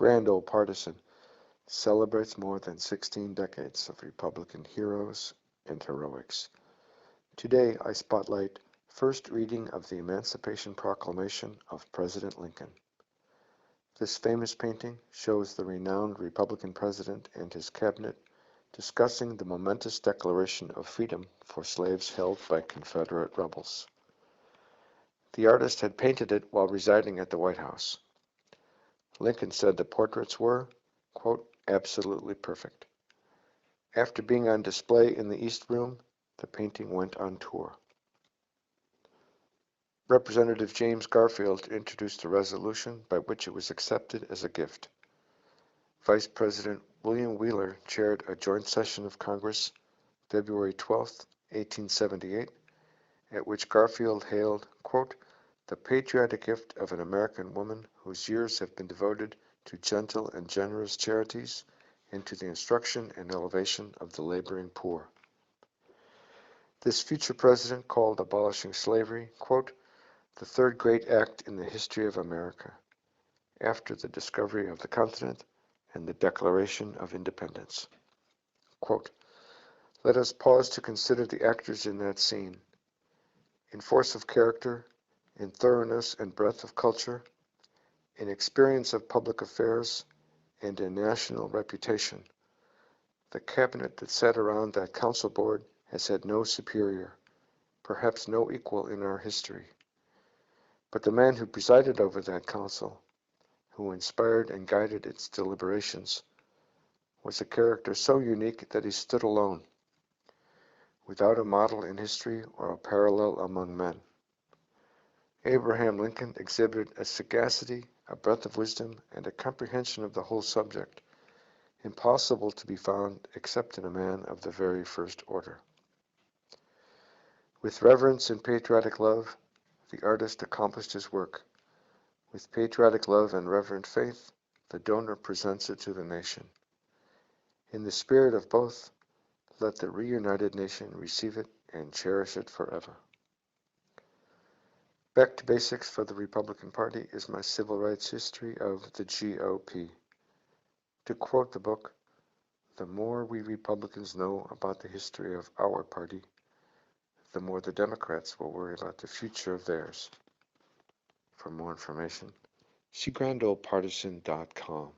grand old partisan, celebrates more than 16 decades of Republican heroes and heroics. Today I spotlight first reading of the Emancipation Proclamation of President Lincoln. This famous painting shows the renowned Republican president and his cabinet discussing the momentous Declaration of Freedom for slaves held by Confederate rebels. The artist had painted it while residing at the White House. Lincoln said the portraits were, quote, absolutely perfect. After being on display in the East Room, the painting went on tour. Representative James Garfield introduced a resolution by which it was accepted as a gift. Vice President William Wheeler chaired a joint session of Congress February 12, 1878, at which Garfield hailed, quote, the patriotic gift of an American woman whose years have been devoted to gentle and generous charities and to the instruction and elevation of the laboring poor. This future president called abolishing slavery, quote, the third great act in the history of America, after the discovery of the continent and the Declaration of Independence. Quote, let us pause to consider the actors in that scene. In force of character, in thoroughness and breadth of culture, in experience of public affairs, and in national reputation, the cabinet that sat around that council board has had no superior, perhaps no equal in our history. But the man who presided over that council, who inspired and guided its deliberations, was a character so unique that he stood alone, without a model in history or a parallel among men. Abraham Lincoln exhibited a sagacity, a breadth of wisdom, and a comprehension of the whole subject, impossible to be found except in a man of the very first order. With reverence and patriotic love, the artist accomplished his work. With patriotic love and reverent faith, the donor presents it to the nation. In the spirit of both, let the reunited nation receive it and cherish it forever. Back to Basics for the Republican Party is my civil rights history of the GOP. To quote the book, the more we Republicans know about the history of our party, the more the Democrats will worry about the future of theirs. For more information, see grandoldpartisan.com.